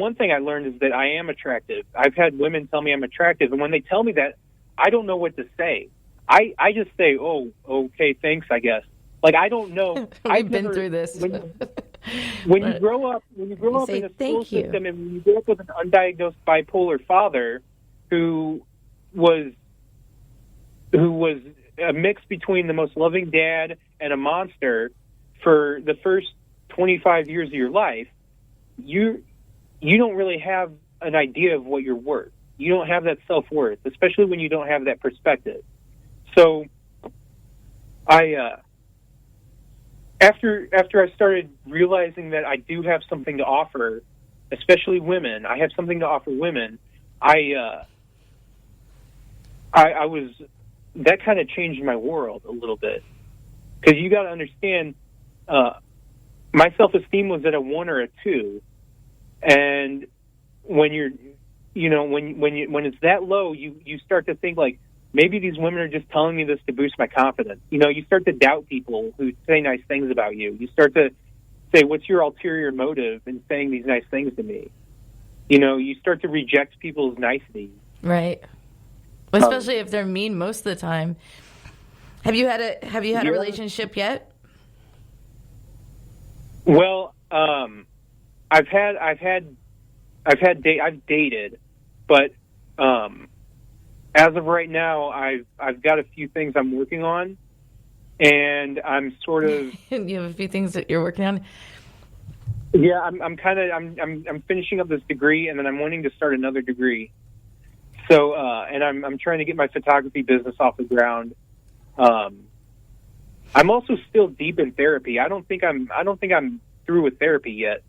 one thing I learned is that I am attractive. I've had women tell me I'm attractive, and when they tell me that, I don't know what to say. I just say, oh, okay, thanks, I guess. Like, I don't know. We've been through this. When you grow up in a school system, and when you grow up with an undiagnosed bipolar father who was a mix between the most loving dad and a monster for the first 25 years of your life, you don't really have an idea of what you're worth. You don't have that self-worth, especially when you don't have that perspective. So after I started realizing that I do have something to offer, especially women, I have something to offer women, I was, that kind of changed my world a little bit. Because you got to understand, my self-esteem was at a 1 or a 2. And when you're, when it's that low, you start to think like, maybe these women are just telling me this to boost my confidence. You start to doubt people who say nice things about you. You start to say, what's your ulterior motive in saying these nice things to me? You start to reject people's niceties. Right. Especially if they're mean most of the time. Have you had a relationship yet? Well, I've dated, but as of right now, I've got a few things I'm working on, and I'm sort of. You have a few things that you're working on. Yeah, I'm finishing up this degree, and then I'm wanting to start another degree. So, and I'm trying to get my photography business off the ground. I'm also still deep in therapy. I don't think I'm through with therapy yet.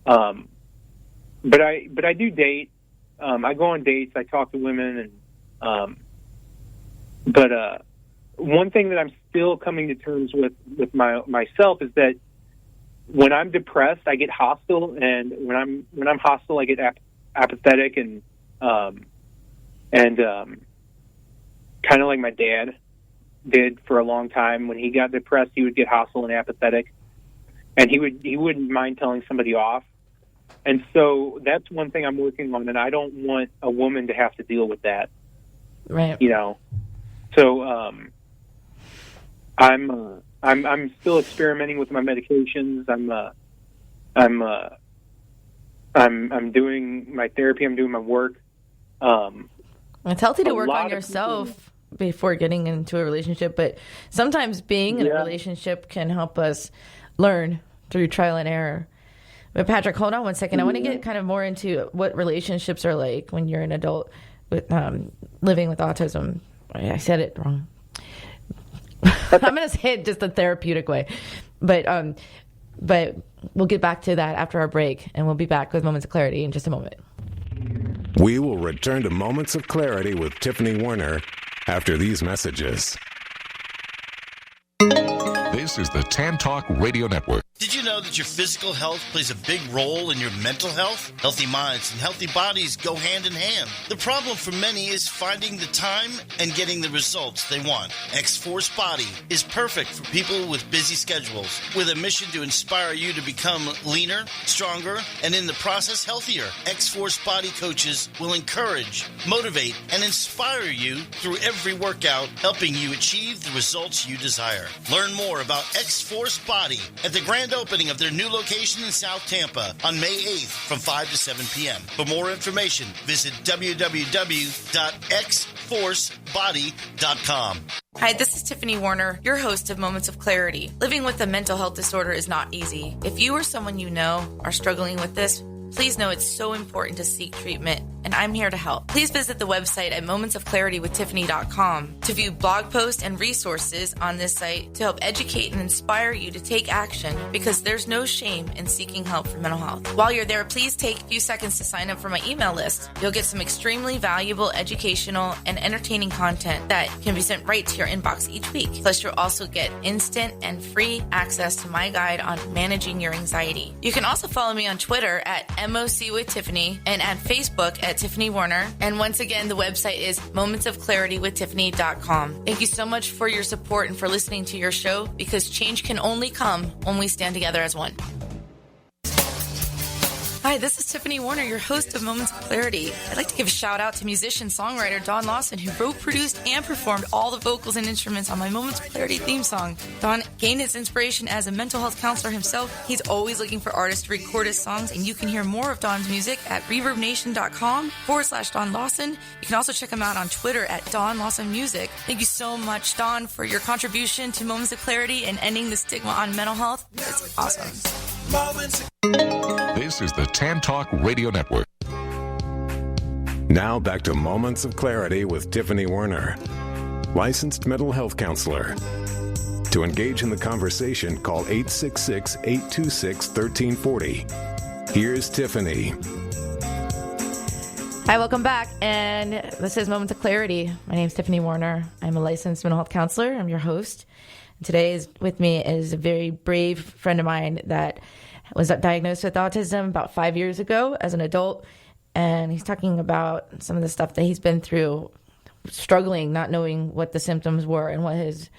But I do date. I go on dates. I talk to women, and but one thing that I'm still coming to terms with myself is that when I'm depressed, I get hostile, and when I'm hostile, I get apathetic and kind of like my dad did for a long time. When he got depressed, he would get hostile and apathetic, and he wouldn't mind telling somebody off. And so that's one thing I'm working on, and I don't want a woman to have to deal with that. Right. So I'm still experimenting with my medications. I'm doing my therapy. I'm doing my work. It's healthy to work on yourself before getting into a relationship, but sometimes being in a relationship can help us learn through trial and error. But Patrick, hold on one second. I want to get kind of more into what relationships are like when you're an adult with living with autism. I said it wrong. I'm going to say it just a therapeutic way. But we'll get back to that after our break, and we'll be back with Moments of Clarity in just a moment. We will return to Moments of Clarity with Tiffany Warner after these messages. This is the Tan Talk Radio Network. Did you know that your physical health plays a big role in your mental health? Healthy minds and healthy bodies go hand in hand. The problem for many is finding the time and getting the results they want. X-Force Body is perfect for people with busy schedules, with a mission to inspire you to become leaner, stronger, and in the process healthier. X-Force Body coaches will encourage, motivate, and inspire you through every workout, helping you achieve the results you desire. Learn more about X-Force Body at the grand opening of their new location in South Tampa on May 8th from 5 to 7 p.m. For more information, visit www.xforcebody.com. Hi, this is Tiffany Warner, your host of Moments of Clarity. Living with a mental health disorder is not easy. If you or someone you know are struggling with this, please know it's so important to seek treatment, and I'm here to help. Please visit the website at momentsofclaritywithtiffany.com to view blog posts and resources on this site to help educate and inspire you to take action, because there's no shame in seeking help for mental health. While you're there, please take a few seconds to sign up for my email list. You'll get some extremely valuable educational and entertaining content that can be sent right to your inbox each week. Plus, you'll also get instant and free access to my guide on managing your anxiety. You can also follow me on Twitter at MOC with Tiffany and at Facebook at Tiffany Warner. And once again, the website is momentsofclaritywithtiffany.com. Thank you so much for your support and for listening to your show, because change can only come when we stand together as one. Hi, this is Tiffany Warner, your host of Moments of Clarity. I'd like to give a shout out to musician-songwriter Don Lawson, who wrote, produced, and performed all the vocals and instruments on my Moments of Clarity theme song. Don gained his inspiration as a mental health counselor himself. He's always looking for artists to record his songs, and you can hear more of Don's music at reverbnation.com/Don Lawson. You can also check him out on Twitter at Don Lawson Music. Thank you so much, Don, for your contribution to Moments of Clarity and ending the stigma on mental health. It's awesome. This is the Tan Talk Radio Network. Now back to Moments of Clarity with Tiffany Werner, licensed mental health counselor. To engage in the conversation, call 866-826-1340. Here's Tiffany. Hi, welcome back. And this is Moments of Clarity. My name is Tiffany Warner. I'm a licensed mental health counselor. I'm your host. Today with me is a very brave friend of mine that was diagnosed with autism about 5 years ago as an adult. And he's talking about some of the stuff that he's been through, struggling, not knowing what the symptoms were and what his,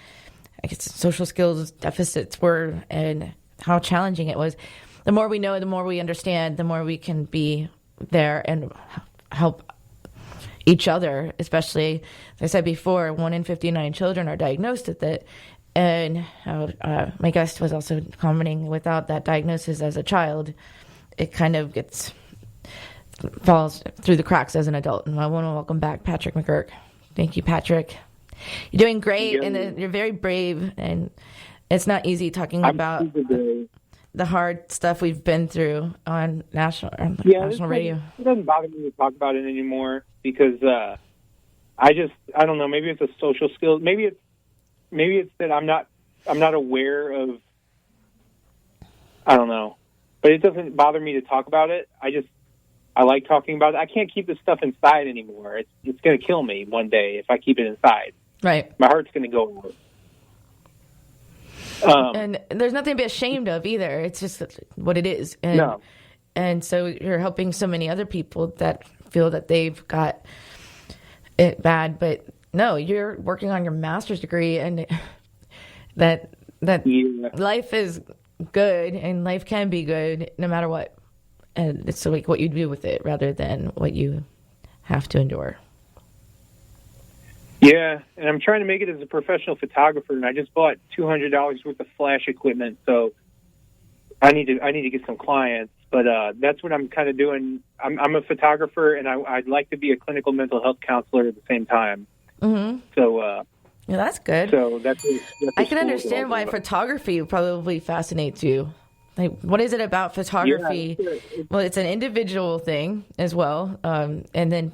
social skills deficits were and how challenging it was. The more we know, the more we understand, the more we can be there and help each other, especially, as I said before, 1 in 59 children are diagnosed with it. And my guest was also commenting, without that diagnosis as a child, it kind of falls through the cracks as an adult. And I want to welcome back Patrick McGurk. Thank you, Patrick. You're doing great, and you're very brave. And it's not easy talking about the hard stuff we've been through on national radio. It doesn't bother me to talk about it anymore because I don't know. Maybe it's a social skill. Maybe it's that I'm not aware of, I don't know, but it doesn't bother me to talk about it. I like talking about it. I can't keep this stuff inside anymore. It's going to kill me one day if I keep it inside. Right. My heart's going to go out. And there's nothing to be ashamed of either. It's just what it is. And so you're helping so many other people that feel that they've got it bad, but no, you're working on your master's degree, and that life is good, and life can be good no matter what. And it's like what you do with it rather than what you have to endure. Yeah, and I'm trying to make it as a professional photographer, and I just bought $200 worth of flash equipment, so I need to get some clients. But that's what I'm kind of doing. I'm a photographer, and I'd like to be a clinical mental health counselor at the same time. Mm-hmm. So, yeah, that's good. So that's I can understand why photography probably fascinates you. Like, what is it about photography? Yeah, well, it's an individual thing as well, and then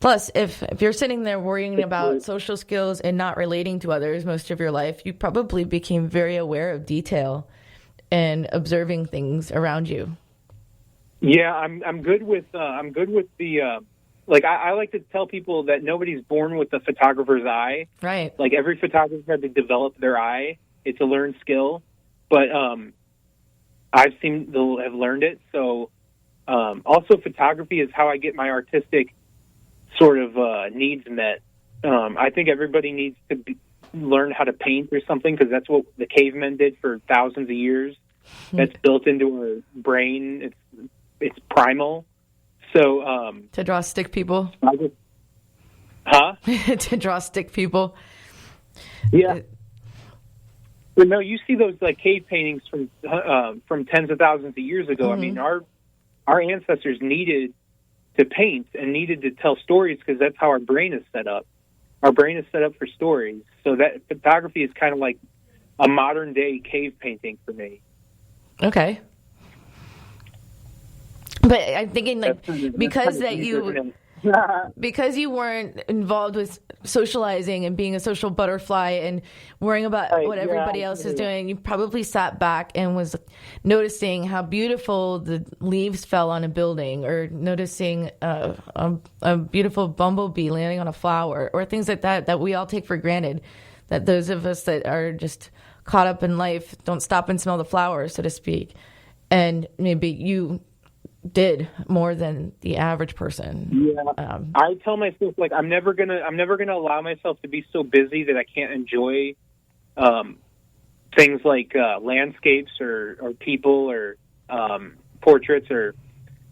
plus, if you're sitting there worrying about social skills and not relating to others most of your life, you probably became very aware of detail and observing things around you. Yeah, I'm good with the. Like, I like to tell people that nobody's born with the photographer's eye. Right. Like, every photographer had to develop their eye. It's a learned skill. But I've seen they'll have learned it. So also photography is how I get my artistic sort of needs met. I think everybody needs to learn how to paint or something because that's what the cavemen did for thousands of years. That's built into our brain. It's primal. So to draw stick people, to draw stick people. Yeah, but no, you see those like cave paintings from tens of thousands of years ago. Mm-hmm. I mean, our ancestors needed to paint and needed to tell stories because that's how our brain is set up. Our brain is set up for stories. So that photography is kind of like a modern day cave painting for me. Okay. But I'm thinking, like, because you weren't involved with socializing and being a social butterfly and worrying about what everybody else is doing, you probably sat back and was noticing how beautiful the leaves fell on a building, or noticing a beautiful bumblebee landing on a flower, or things like that we all take for granted. That those of us that are just caught up in life don't stop and smell the flowers, so to speak. And maybe you did more than the average person. Yeah, I tell myself, like, I'm never gonna allow myself to be so busy that I can't enjoy things like landscapes or people or portraits or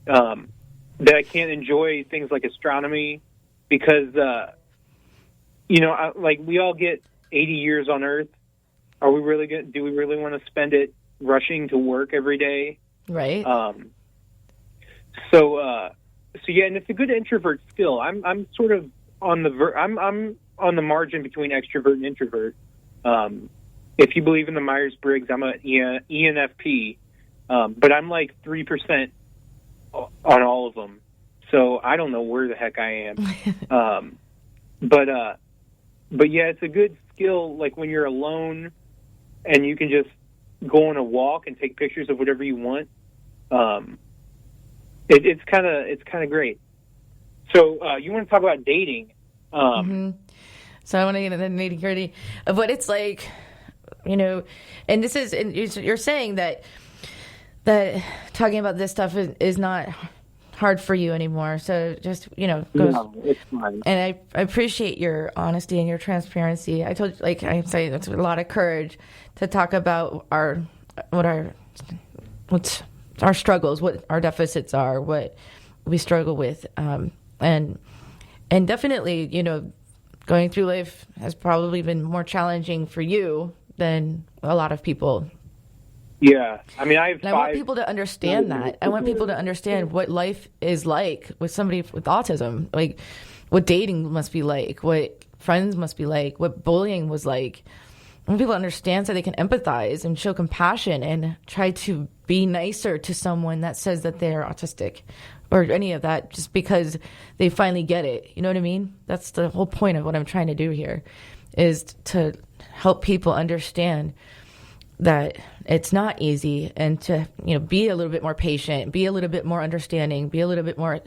that I can't enjoy things like astronomy because, like we all get 80 years on Earth. Are we really do we really want to spend it rushing to work every day? Right. So yeah, and it's a good introvert skill. I'm sort of on the I'm on the margin between extrovert and introvert. If you believe in the Myers-Briggs, I'm an ENFP, but I'm like 3% on all of them. So I don't know where the heck I am. But yeah, it's a good skill. Like when you're alone and you can just go on a walk and take pictures of whatever you want. It's kind of great. So you want to talk about dating? So I want to get into the nitty-gritty of what it's like, and this is, and you're saying that talking about this stuff is not hard for you anymore. So just, No, it's fine. And I appreciate your honesty and your transparency. I told you, like I say, that's a lot of courage to talk about what's our struggles, what our deficits are, what we struggle with. And definitely, going through life has probably been more challenging for you than a lot of people. Yeah. I mean, I want people to understand that. I want people to understand what life is like with somebody with autism, like what dating must be like, what friends must be like, what bullying was like. I want people to understand so they can empathize and show compassion and try to be nicer to someone that says that they're autistic or any of that just because they finally get it. You know what I mean? That's the whole point of what I'm trying to do here, is to help people understand that it's not easy, and to be a little bit more patient, be a little bit more understanding, be a little bit more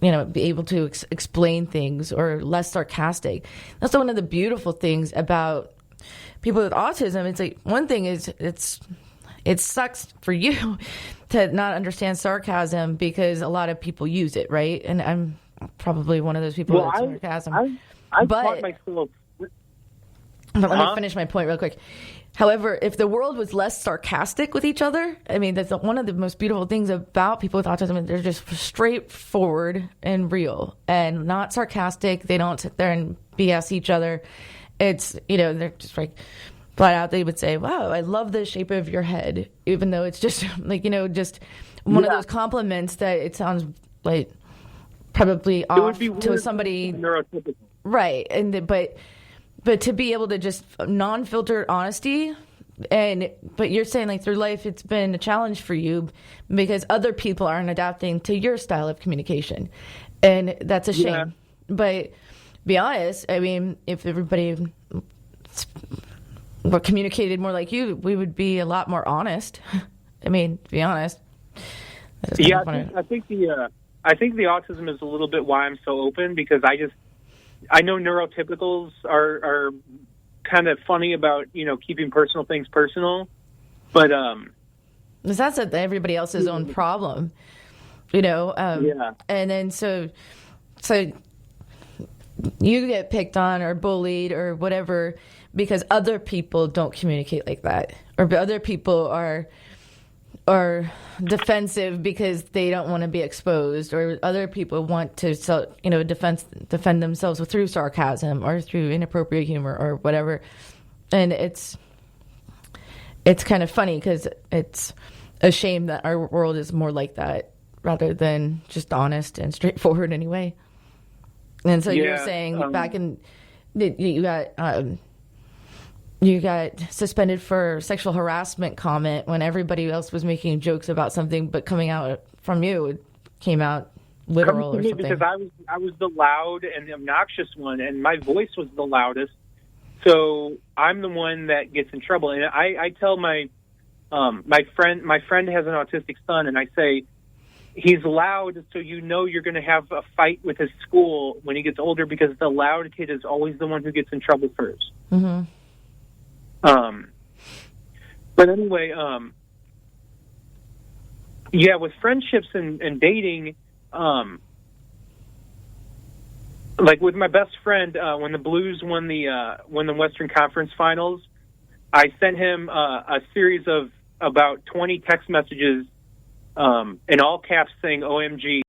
be able to explain things, or less sarcastic. That's one of the beautiful things about people with autism. It's like, one thing is it sucks for you to not understand sarcasm because a lot of people use it, right? And I'm probably one of those people with sarcasm. I taught myself. But let me finish my point real quick. However, if the world was less sarcastic with each other, I mean, that's one of the most beautiful things about people with autism. They're just straightforward and real and not sarcastic. They don't sit there and BS each other. It's, they're just like flat out. They would say, wow, I love the shape of your head, even though it's just like, just one of those compliments that it sounds like probably off to somebody. Neurotypical. Right. But to be able to just non-filtered honesty, but you're saying like through life it's been a challenge for you because other people aren't adapting to your style of communication, and that's a shame. Yeah. But be honest, I mean, if everybody communicated more like you, we would be a lot more honest. I mean, to be honest. Yeah, I think the autism is a little bit why I'm so open, because I know neurotypicals are kind of funny about, keeping personal things personal, but that's everybody else's own problem, yeah. And then so you get picked on or bullied or whatever because other people don't communicate like that, or other people are defensive because they don't want to be exposed, or other people want to defend themselves through sarcasm or through inappropriate humor or whatever. And it's kind of funny because it's a shame that our world is more like that rather than just honest and straightforward anyway. And so you're saying back in you got suspended for sexual harassment comment when everybody else was making jokes about something, but coming out from you, it came out literal or something. Because I was the loud and the obnoxious one, and my voice was the loudest. So I'm the one that gets in trouble. And I tell my friend has an autistic son, and I say, he's loud, so you're going to have a fight with his school when he gets older, because the loud kid is always the one who gets in trouble first. Mm-hmm. But anyway, with friendships and dating, like with my best friend, when the Blues won the Western Conference Finals, I sent him a series of about 20 text messages in all caps saying OMG